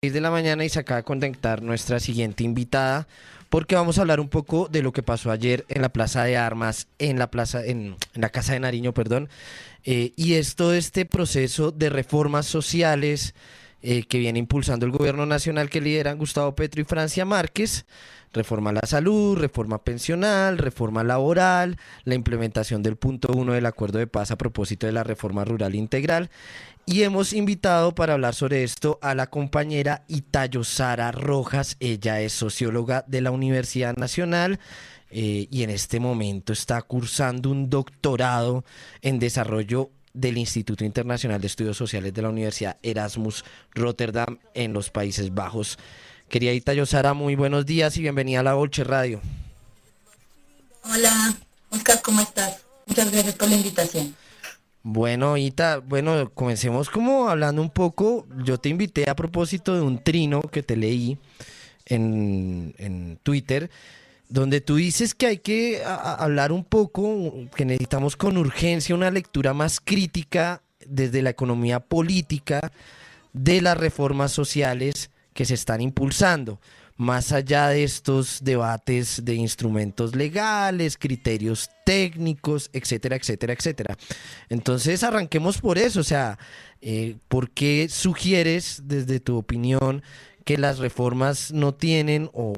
6 de la mañana y se acaba de conectar nuestra siguiente invitada porque vamos a hablar un poco de lo que pasó ayer en la Plaza de Armas, en la Casa de Nariño, perdón, y es todo este proceso de reformas sociales que viene impulsando el gobierno nacional que lideran Gustavo Petro y Francia Márquez. Reforma a la salud, reforma pensional, reforma laboral, la implementación del punto uno del acuerdo de paz a propósito de la reforma rural integral. Y hemos invitado para hablar sobre esto a la compañera Itayo Sara Rojas. Ella es socióloga de la Universidad Nacional y en este momento está cursando un doctorado en desarrollo del Instituto Internacional de Estudios Sociales de la Universidad Erasmus Rotterdam en los Países Bajos. Querida Itayo Sara, muy buenos días y bienvenida a la Bolche Radio. Hola, Oscar, ¿cómo estás? Muchas gracias por la invitación. Bueno, comencemos como hablando un poco. Yo te invité a propósito de un trino que te leí en Twitter, donde tú dices que hay que hablar un poco, que necesitamos con urgencia una lectura más crítica desde la economía política de las reformas sociales que se están impulsando, más allá de estos debates de instrumentos legales, criterios técnicos, etcétera, etcétera, etcétera. Entonces arranquemos por eso, o sea, ¿por qué sugieres desde tu opinión que las reformas no tienen o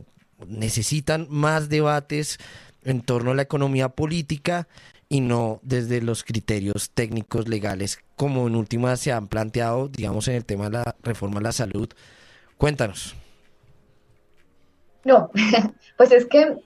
necesitan más debates en torno a la economía política y no desde los criterios técnicos legales, como en últimas se han planteado, digamos, en el tema de la reforma a la salud? Cuéntanos. No, pues es que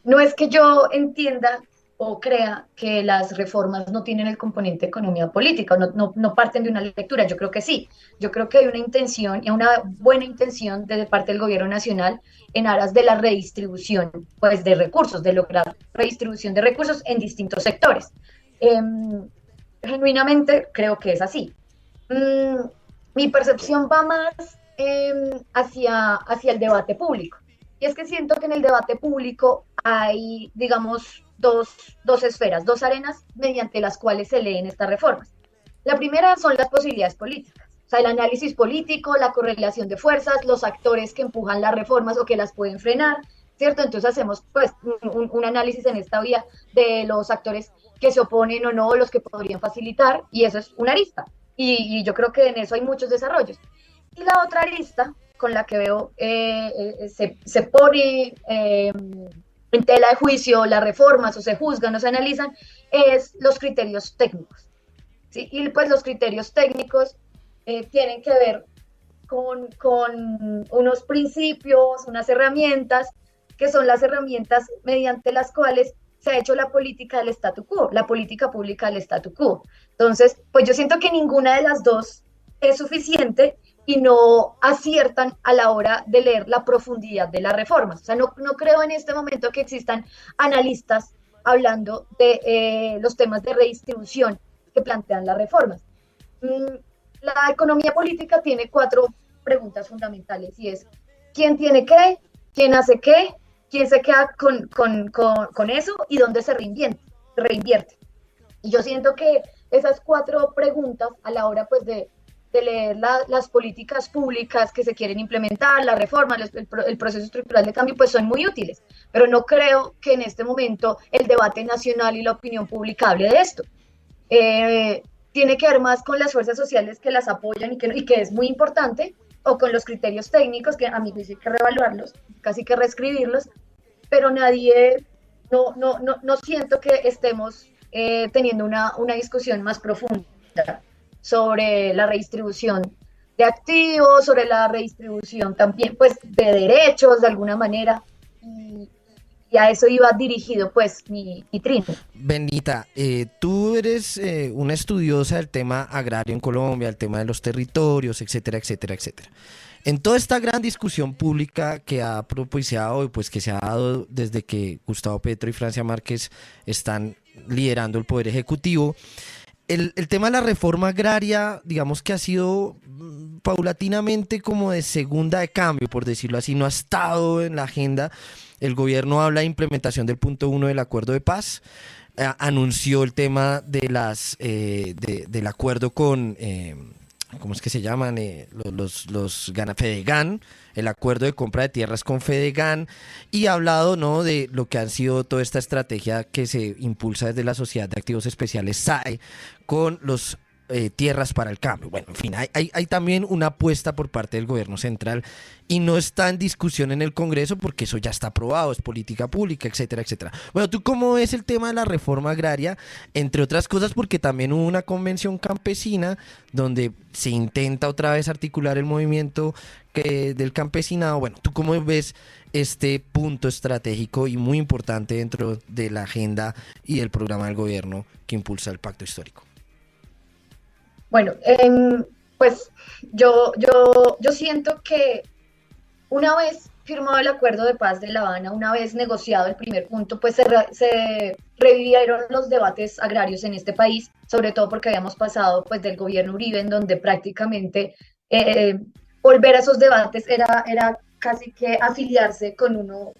no es que yo entienda o crea que las reformas no tienen el componente de economía política, no parten de una lectura, yo creo que sí, yo creo que hay una intención y una buena intención de parte del gobierno nacional en aras de la redistribución pues, de recursos, de lograr redistribución de recursos en distintos sectores. Genuinamente creo que es así. Mm, Mi percepción va más hacia el debate público. Y es que siento que en el debate público hay, digamos, dos esferas, dos arenas mediante las cuales se leen estas reformas. La primera son las posibilidades políticas, o sea, el análisis político, la correlación de fuerzas, los actores que empujan las reformas o que las pueden frenar, ¿cierto? Entonces hacemos pues un análisis en esta vía de los actores que se oponen o no, los que podrían facilitar, y eso es una arista. Y yo creo que en eso hay muchos desarrollos. Y la otra arista con la que veo se pone en tela de juicio las reformas o se juzgan o se analizan es los criterios técnicos. ¿Sí? Y pues los criterios técnicos tienen que ver con unos principios, unas herramientas, que son las herramientas mediante las cuales se ha hecho la política del statu quo, la política pública del statu quo. Entonces, pues yo siento que ninguna de las dos es suficiente y no aciertan a la hora de leer la profundidad de las reformas. O sea, no creo en este momento que existan analistas hablando de los temas de redistribución que plantean las reformas. Mm, la economía política tiene cuatro preguntas fundamentales y es ¿quién tiene qué? ¿Quién hace qué? ¿Quién se queda con eso? ¿Y dónde se reinvierte? Y yo siento que esas cuatro preguntas a la hora pues de leer las políticas públicas que se quieren implementar, la reforma, el proceso estructural de cambio, pues son muy útiles. Pero no creo que en este momento el debate nacional y la opinión pública hable de esto. Tiene que ver más con las fuerzas sociales que las apoyan y que es muy importante, o con los criterios técnicos, que a mí juicio hay que reevaluarlos, casi que reescribirlos, pero nadie, no siento que estemos teniendo una discusión más profunda sobre la redistribución de activos, sobre la redistribución también pues de derechos de alguna manera, y, y a eso iba dirigido pues mi trino. Benita, tú eres una estudiosa del tema agrario en Colombia, el tema de los territorios, etcétera, etcétera, etcétera. En toda esta gran discusión pública que ha propiciado y pues que se ha dado desde que Gustavo Petro y Francia Márquez están liderando el poder ejecutivo, el tema de la reforma agraria, digamos que ha sido paulatinamente como de segunda de cambio, por decirlo así, no ha estado en la agenda. El gobierno habla de implementación del punto uno del acuerdo de paz, anunció el tema de del acuerdo con ¿cómo es que se llaman? Fedegan, el acuerdo de compra de tierras con Fedegan, y ha hablado, ¿no?, de lo que han sido toda esta estrategia que se impulsa desde la Sociedad de Activos Especiales, SAE, con los tierras para el cambio. Bueno, en fin, hay también una apuesta por parte del gobierno central y no está en discusión en el Congreso porque eso ya está aprobado, es política pública, etcétera, etcétera. Bueno, ¿tú cómo ves el tema de la reforma agraria? Entre otras cosas porque también hubo una convención campesina donde se intenta otra vez articular el movimiento del campesinado. Bueno, ¿tú cómo ves este punto estratégico y muy importante dentro de la agenda y del programa del gobierno que impulsa el pacto histórico? Bueno, pues yo siento que una vez firmado el acuerdo de paz de La Habana, una vez negociado el primer punto, pues se revivieron los debates agrarios en este país, sobre todo porque habíamos pasado pues del gobierno Uribe, en donde prácticamente volver a esos debates era casi que afiliarse con una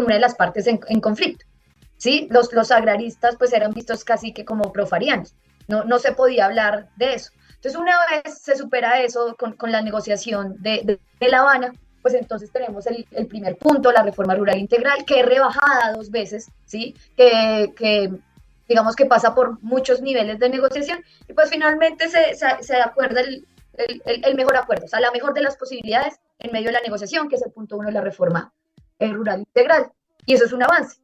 de las partes en conflicto. ¿Sí? Los agraristas pues eran vistos casi que como profarianos. No se podía hablar de eso. Entonces, una vez se supera eso con la negociación de La Habana, pues entonces tenemos el primer punto, la reforma rural integral, que es rebajada 2 veces, ¿sí? Que digamos que pasa por muchos niveles de negociación, y pues finalmente se acuerda el mejor acuerdo, o sea, la mejor de las posibilidades en medio de la negociación, que es el punto 1 de la reforma rural integral, y eso es un avance.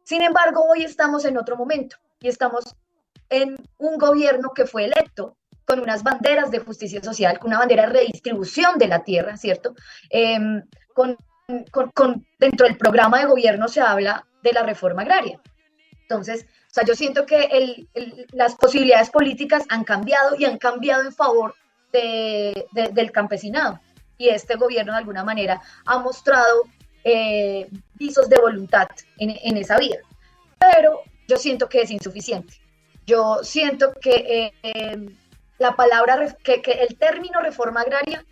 Sin embargo, hoy estamos en otro momento, y estamos en un gobierno que fue electo con unas banderas de justicia social, con una bandera de redistribución de la tierra, ¿cierto? Dentro del programa de gobierno se habla de la reforma agraria. Entonces, o sea, yo siento que las posibilidades políticas han cambiado y han cambiado en favor del campesinado. Y este gobierno, de alguna manera, ha mostrado visos de voluntad en esa vía. Pero yo siento que es insuficiente. Yo siento que la palabra, que el término reforma agraria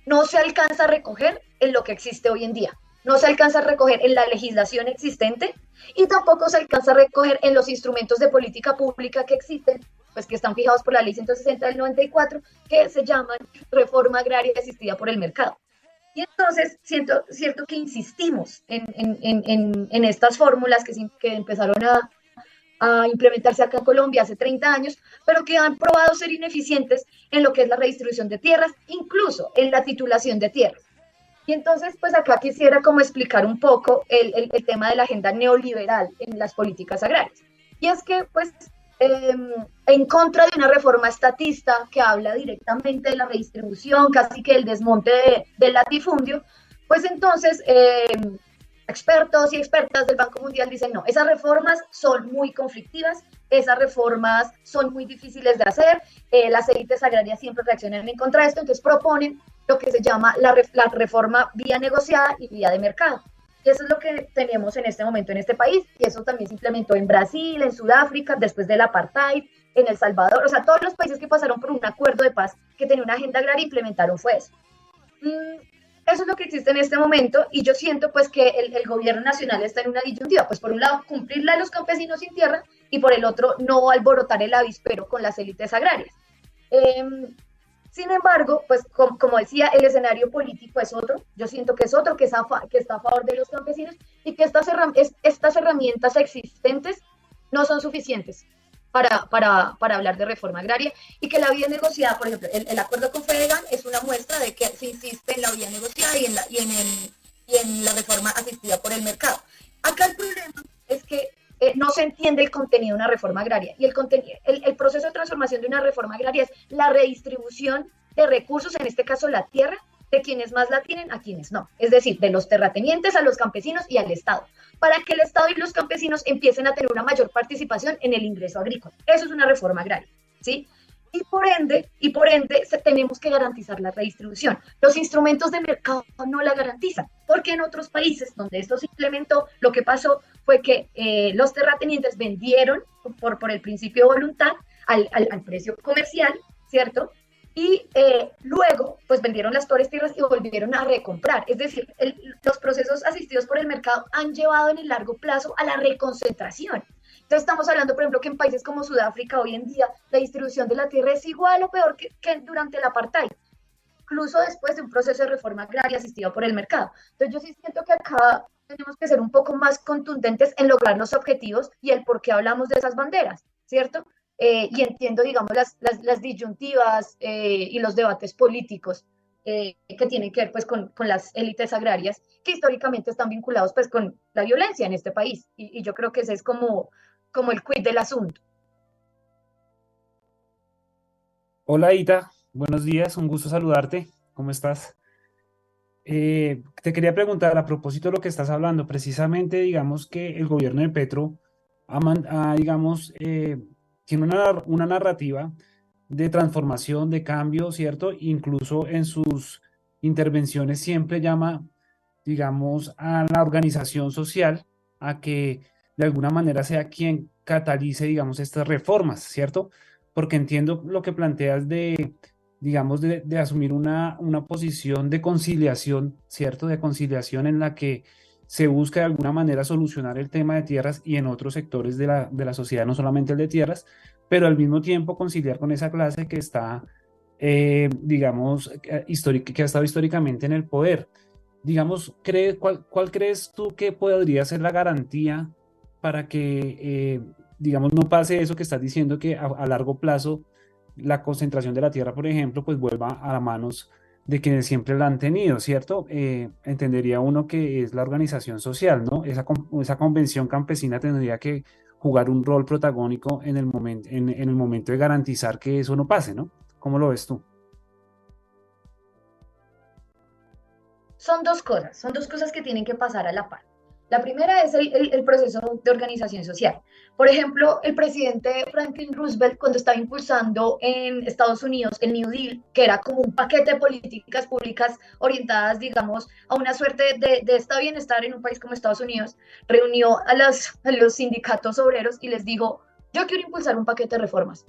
no se alcanza a recoger en lo que existe hoy en día. No se alcanza a recoger en la legislación existente y tampoco se alcanza a recoger en los instrumentos de política pública que existen, pues que están fijados por la ley 160 del 94, que se llaman reforma agraria asistida por el mercado. Y entonces cierto que insistimos en estas fórmulas que empezaron a implementarse acá en Colombia hace 30 años, pero que han probado ser ineficientes en lo que es la redistribución de tierras, incluso en la titulación de tierras. Y entonces, pues acá quisiera como explicar un poco el tema de la agenda neoliberal en las políticas agrarias. Y es que, pues, en contra de una reforma estatista que habla directamente de la redistribución, casi que el desmonte del latifundio, pues entonces expertos y expertas del Banco Mundial dicen no, esas reformas son muy conflictivas, esas reformas son muy difíciles de hacer, las élites agrarias siempre reaccionan en contra de esto, entonces proponen lo que se llama la reforma vía negociada y vía de mercado. Y eso es lo que tenemos en este momento en este país, y eso también se implementó en Brasil, en Sudáfrica, después del apartheid, en El Salvador, o sea, todos los países que pasaron por un acuerdo de paz que tenía una agenda agraria implementaron fue eso. Eso es lo que existe en este momento, y yo siento pues que el gobierno nacional está en una disyuntiva, pues por un lado cumplir la de los campesinos sin tierra y por el otro no alborotar el avispero con las élites agrarias. Sin embargo, pues como decía, el escenario político es otro, yo siento que es otro, que está a favor de los campesinos, y que estas herramientas existentes no son suficientes para hablar de reforma agraria, y que la vía negociada, por ejemplo, el acuerdo con Fedegan es una muestra de que se insiste en la vía negociada y en la reforma asistida por el mercado. Acá el problema es que no se entiende el contenido de una reforma agraria, y el proceso de transformación de una reforma agraria es la redistribución de recursos, en este caso la tierra, de quienes más la tienen a quienes no, es decir, de los terratenientes a los campesinos y al Estado, para que el Estado y los campesinos empiecen a tener una mayor participación en el ingreso agrícola. Eso es una reforma agraria, ¿sí? Y por ende tenemos que garantizar la redistribución. Los instrumentos de mercado no la garantizan, porque en otros países donde esto se implementó, lo que pasó fue que los terratenientes vendieron por el principio de voluntad al precio comercial, ¿cierto? Y luego, pues vendieron las pobres tierras y volvieron a recomprar. Es decir, los procesos asistidos por el mercado han llevado en el largo plazo a la reconcentración. Entonces estamos hablando, por ejemplo, que en países como Sudáfrica hoy en día la distribución de la tierra es igual o peor que durante el apartheid, incluso después de un proceso de reforma agraria asistido por el mercado. Entonces yo sí siento que acá tenemos que ser un poco más contundentes en lograr los objetivos y el por qué hablamos de esas banderas, ¿cierto? Y entiendo, digamos, las disyuntivas y los debates políticos que tienen que ver pues, con las élites agrarias que históricamente están vinculados pues, con la violencia en este país. Y yo creo que ese es como el quid del asunto. Hola Ita, buenos días, un gusto saludarte. ¿Cómo estás? Te quería preguntar a propósito de lo que estás hablando, precisamente digamos que el gobierno de Petro digamos, tiene una narrativa de transformación, de cambio, ¿cierto? Incluso en sus intervenciones siempre llama, digamos, a la organización social a que de alguna manera sea quien catalice, digamos, estas reformas, ¿cierto? Porque entiendo lo que planteas de, digamos, de asumir una posición de conciliación, ¿cierto? De conciliación en la que se busca de alguna manera solucionar el tema de tierras y en otros sectores de la sociedad, no solamente el de tierras, pero al mismo tiempo conciliar con esa clase que está, digamos, que ha estado históricamente en el poder. Digamos, ¿cuál crees tú que podría ser la garantía para que, digamos, no pase eso que estás diciendo, que a largo plazo la concentración de la tierra, por ejemplo, pues vuelva a las manos de quienes siempre la han tenido, ¿cierto? Entendería uno que es la organización social, ¿no? Esa convención campesina tendría que jugar un rol protagónico en el momento de garantizar que eso no pase, ¿no? ¿Cómo lo ves tú? Son dos cosas que tienen que pasar a la par. La primera es el proceso de organización social. Por ejemplo, el presidente Franklin Roosevelt, cuando estaba impulsando en Estados Unidos el New Deal, que era como un paquete de políticas públicas orientadas, digamos, a una suerte de esta bienestar en un país como Estados Unidos, reunió a los sindicatos obreros y les dijo, yo quiero impulsar un paquete de reformas,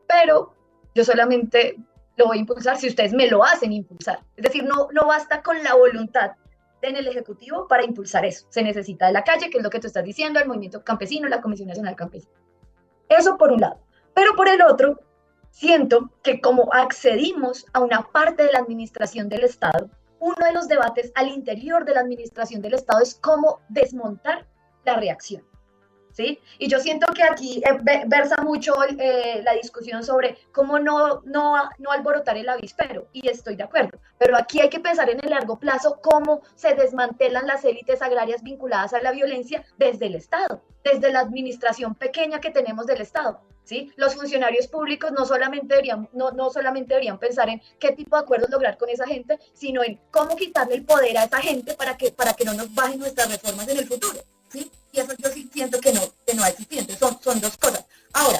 pero yo solamente lo voy a impulsar si ustedes me lo hacen impulsar. Es decir, no basta con la voluntad en el Ejecutivo para impulsar eso. Se necesita de la calle, que es lo que tú estás diciendo, el movimiento campesino, la Comisión Nacional Campesina. Eso por un lado. Pero por el otro, siento que como accedimos a una parte de la administración del Estado, uno de los debates al interior de la administración del Estado es cómo desmontar la reacción. ¿Sí? Y yo siento que aquí versa mucho la discusión sobre cómo no alborotar el avispero, y estoy de acuerdo, pero aquí hay que pensar en el largo plazo cómo se desmantelan las élites agrarias vinculadas a la violencia desde el Estado, desde la administración pequeña que tenemos del Estado. ¿Sí? Los funcionarios públicos no solamente deberían pensar en qué tipo de acuerdos lograr con esa gente, sino en cómo quitarle el poder a esa gente para que no nos bajen nuestras reformas en el futuro. ¿Sí? Y eso yo sí siento que no existe. Entonces son dos cosas. Ahora,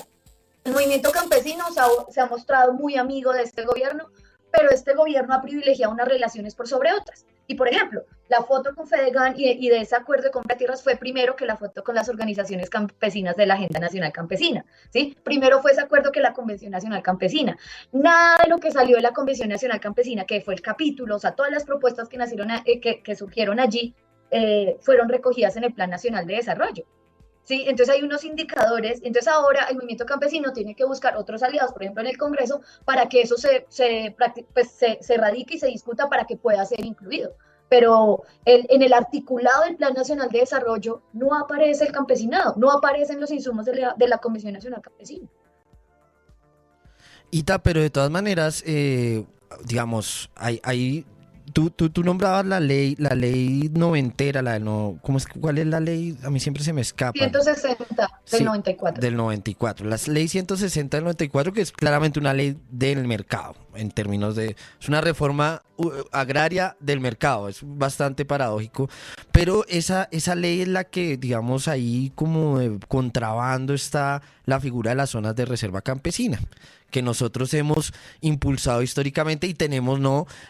el movimiento campesino se ha mostrado muy amigo de este gobierno, pero este gobierno ha privilegiado unas relaciones por sobre otras. Y por ejemplo, la foto con Fedegan y de ese acuerdo de compra de tierras fue primero que la foto con las organizaciones campesinas de la Agenda Nacional Campesina. ¿Sí? Primero fue ese acuerdo que la Convención Nacional Campesina. Nada de lo que salió de la Convención Nacional Campesina, que fue el capítulo, o sea, todas las propuestas que surgieron allí, fueron recogidas en el Plan Nacional de Desarrollo. ¿Sí? Entonces hay unos indicadores, entonces ahora el movimiento campesino tiene que buscar otros aliados, por ejemplo en el Congreso, para que eso se radique y se discuta para que pueda ser incluido. Pero en el articulado del Plan Nacional de Desarrollo no aparece el campesinado, no aparecen los insumos de la Comisión Nacional Campesina. Ita, pero de todas maneras, digamos, tú nombrabas la ley noventera, ¿cómo es, cuál es la ley? A mí siempre se me escapa. 160 del Sí, 94. del 94. La ley 160 del 94, que es claramente una ley del mercado, en términos de... Es una reforma agraria del mercado, es bastante paradójico, pero esa ley es la que, digamos, ahí como de contrabando está la figura de las zonas de reserva campesina, que nosotros hemos impulsado históricamente y tenemos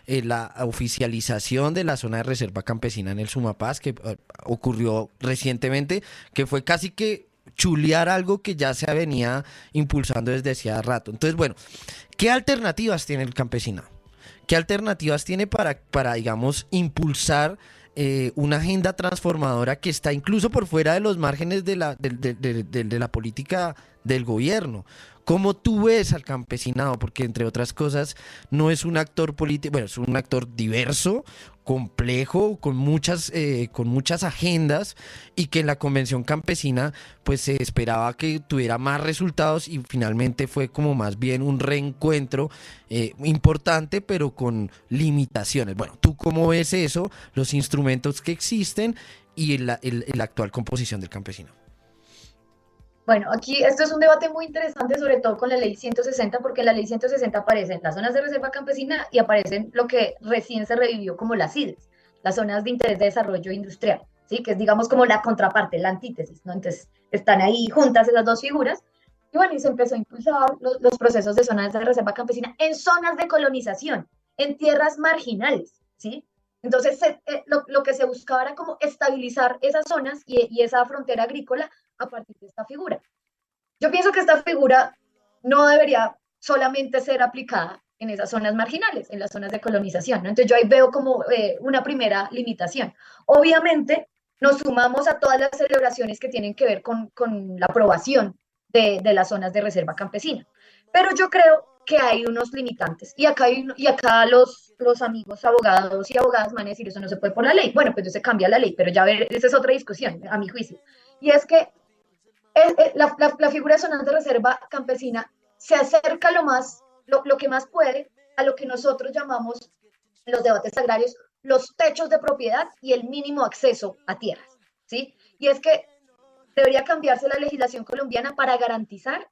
la oficialización de la zona de reserva campesina en el Sumapaz, que ocurrió recientemente, que fue casi que chulear algo que ya se venía impulsando desde hacía rato. Entonces, bueno, ¿qué alternativas tiene el campesinado? ¿Qué alternativas tiene para digamos, impulsar una agenda transformadora que está incluso por fuera de los márgenes de la política del gobierno. ¿Cómo tú ves al campesinado? Porque entre otras cosas no es un actor político, bueno, es un actor diverso, complejo, con muchas agendas, y que en la convención campesina pues se esperaba que tuviera más resultados, y finalmente fue como más bien un reencuentro importante, pero con limitaciones. Bueno, ¿tú cómo ves eso, los instrumentos que existen y la actual composición del campesino? Bueno, aquí esto es un debate muy interesante, sobre todo con la ley 160, porque en la ley 160 aparecen las zonas de reserva campesina y aparecen lo que recién se revivió como las IDES, las zonas de interés de desarrollo industrial, ¿sí? Que es, digamos, como la contraparte, la antítesis, ¿no? Entonces, están ahí juntas esas dos figuras. Y bueno, y se empezó a impulsar los procesos de zonas de reserva campesina en zonas de colonización, en tierras marginales, ¿sí? Entonces, lo que se buscaba era como estabilizar esas zonas y esa frontera agrícola a partir de esta figura. Yo pienso que esta figura no debería solamente ser aplicada en esas zonas marginales, en las zonas de colonización, ¿no? Entonces yo ahí veo como una primera limitación. Obviamente nos sumamos a todas las celebraciones que tienen que ver con la aprobación de las zonas de reserva campesina, pero yo creo que hay unos limitantes, y acá los amigos abogados y abogadas van a decir, eso no se puede por la ley. Bueno, pues se cambia la ley, pero ya ver, esa es otra discusión, a mi juicio. Y es que la figura de zonas de reserva campesina se acerca lo que más puede a lo que nosotros llamamos en los debates agrarios los techos de propiedad y el mínimo acceso a tierras, ¿sí? Y es que debería cambiarse la legislación colombiana para garantizar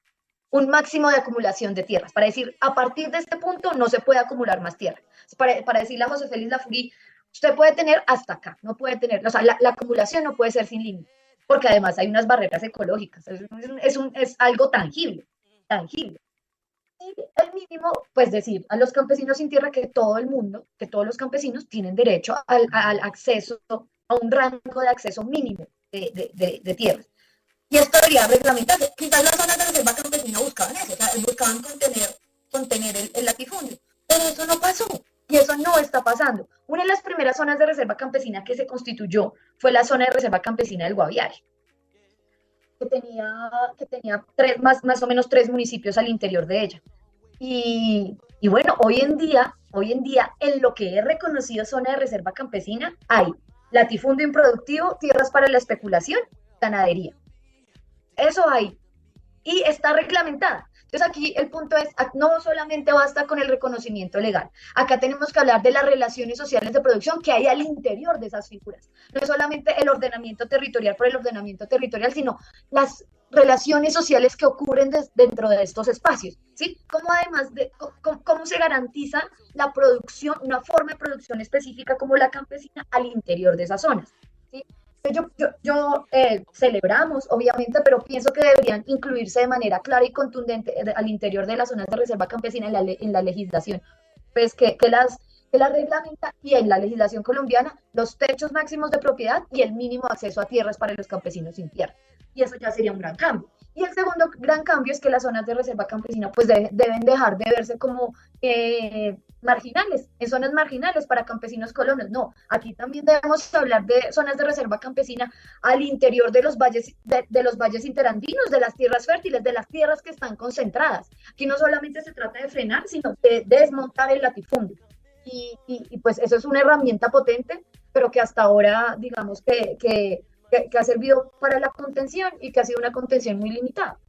un máximo de acumulación de tierras, para decir, a partir de este punto no se puede acumular más tierra. Para decirle a José Félix Lafurí, usted puede tener hasta acá, no puede tener, o sea, la acumulación no puede ser sin límite, porque además hay unas barreras ecológicas, es algo tangible, tangible. Y el mínimo, pues decir a los campesinos sin tierra que todo el mundo, que todos los campesinos tienen derecho al acceso, a un rango de acceso mínimo de tierras. Y esto debería reglamentarse. Quizás las zonas de reserva campesina buscaban eso, o sea, buscaban contener el latifundio, pero eso no pasó. Y eso no está pasando. Una de las primeras zonas de reserva campesina que se constituyó fue la zona de reserva campesina del Guaviare, que tenía más o menos 3 municipios al interior de ella. Y bueno, hoy en día, en lo que es reconocido zona de reserva campesina, hay latifundio improductivo, tierras para la especulación, ganadería. Eso hay. Y está reglamentada. Entonces aquí el punto es, no solamente basta con el reconocimiento legal, acá tenemos que hablar de las relaciones sociales de producción que hay al interior de esas figuras. No es solamente el ordenamiento territorial por el ordenamiento territorial, sino las relaciones sociales que ocurren dentro de estos espacios, ¿sí? Como además de cómo se garantiza la producción, una forma de producción específica como la campesina al interior de esas zonas, ¿sí? Celebramos, obviamente, pero pienso que deberían incluirse de manera clara y contundente al interior de las zonas de reserva campesina en la legislación, pues que la reglamenta, y en la legislación colombiana los techos máximos de propiedad y el mínimo acceso a tierras para los campesinos sin tierra. Y eso ya sería un gran cambio. Y el segundo gran cambio es que las zonas de reserva campesina pues deben dejar de verse como marginales, en zonas marginales para campesinos colonos. No, aquí también debemos hablar de zonas de reserva campesina al interior de los valles, de los valles interandinos, de las tierras fértiles, de las tierras que están concentradas. Aquí no solamente se trata de frenar, sino de desmontar el latifundio. Y pues eso es una herramienta potente, pero que hasta ahora, digamos que ha servido para la contención y que ha sido una contención muy limitada.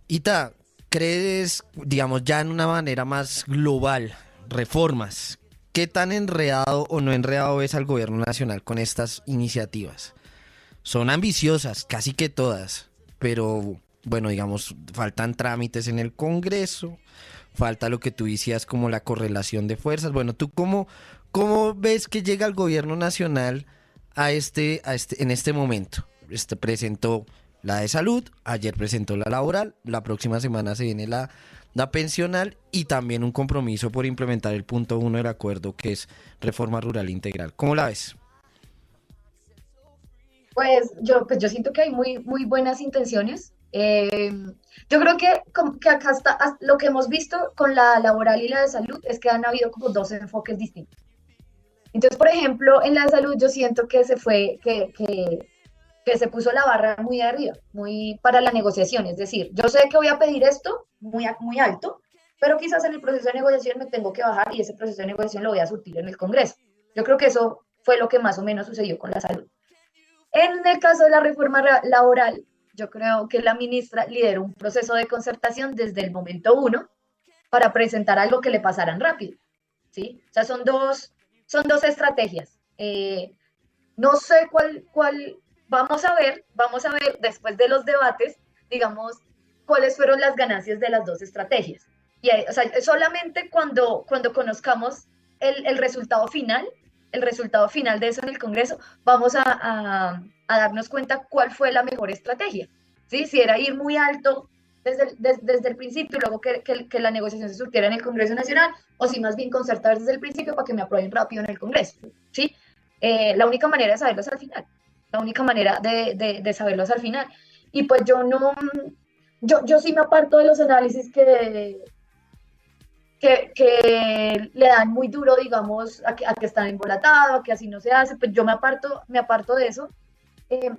Ita, ¿crees, digamos, ya en una manera más global, reformas? ¿Qué tan enredado o no enredado ves al gobierno nacional con estas iniciativas? Son ambiciosas, casi que todas, pero bueno, digamos, faltan trámites en el Congreso, falta lo que tú decías como la correlación de fuerzas. Bueno, ¿tú cómo ves que llega el gobierno nacional en este momento? Presentó la de salud, ayer presentó la laboral, la próxima semana se viene la pensional, y también un compromiso por implementar el punto 1 del acuerdo, que es reforma rural integral. ¿Cómo la ves? Pues yo siento que hay muy buenas intenciones. Yo creo que acá lo que hemos visto con la laboral y la de salud es que han habido como dos enfoques distintos. Entonces, por ejemplo, en la salud yo siento que se fue, que se puso la barra muy arriba, muy para la negociación. Es decir, yo sé que voy a pedir esto muy alto, pero quizás en el proceso de negociación me tengo que bajar y ese proceso de negociación lo voy a surtir en el Congreso. Yo creo que eso fue lo que más o menos sucedió con la salud. En el caso de la reforma laboral, yo creo que la ministra lideró un proceso de concertación desde el momento uno para presentar algo que le pasaran rápido, ¿sí? O sea, son dos estrategias. No sé cuál, vamos a ver después de los debates, digamos, cuáles fueron las ganancias de las dos estrategias. Y, o sea, solamente cuando conozcamos el resultado final, el resultado final de eso en el Congreso, vamos a darnos cuenta cuál fue la mejor estrategia. ¿Sí? Si era ir muy alto desde el principio y luego que la negociación se surtiera en el Congreso Nacional, o si más bien concertar desde el principio para que me aprueben rápido en el Congreso. ¿Sí? La única manera de saberlo es al final. La única manera de saberlo es al final. Y pues yo no, yo sí me aparto de los análisis que le dan muy duro, digamos, a que está embolatado, a que así no se hace, pues yo me aparto de eso.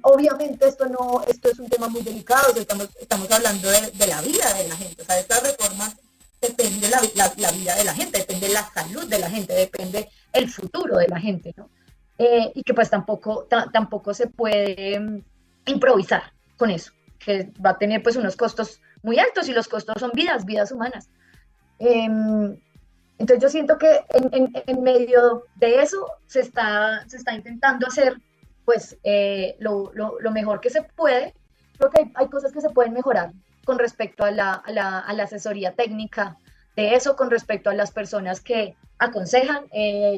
Obviamente esto es un tema muy delicado, o sea, estamos hablando de la vida de la gente, o sea, estas reformas depende la vida de la gente, depende la salud de la gente, depende el futuro de la gente, ¿no? Y que pues tampoco se puede improvisar con eso, que va a tener pues unos costos muy altos y los costos son vidas humanas. Eh, entonces yo siento que en medio de eso se está intentando hacer pues lo mejor que se puede. Creo que hay cosas que se pueden mejorar con respecto a la asesoría técnica de eso, con respecto a las personas que aconsejan.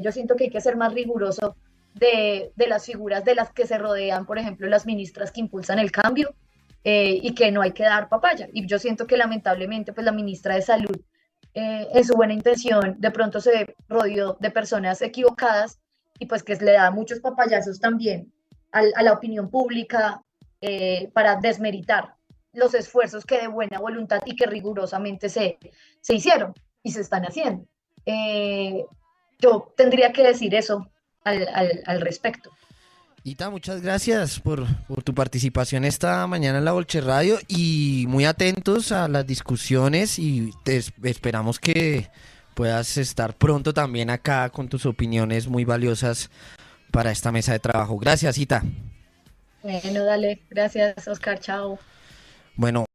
Yo siento que hay que ser más riguroso de las figuras de las que se rodean, por ejemplo, las ministras que impulsan el cambio, y que no hay que dar papaya. Y yo siento que lamentablemente pues la ministra de Salud, en su buena intención, de pronto se rodeó de personas equivocadas y pues que le da muchos papayazos también a la opinión pública, para desmeritar los esfuerzos que de buena voluntad y que rigurosamente se hicieron y se están haciendo. Eh, yo tendría que decir eso al respecto. Ita, muchas gracias por tu participación esta mañana en la Bolche Radio y muy atentos a las discusiones y esperamos que puedas estar pronto también acá con tus opiniones muy valiosas para esta mesa de trabajo. Gracias, Ita. Bueno, dale, gracias, Oscar, chao. Bueno.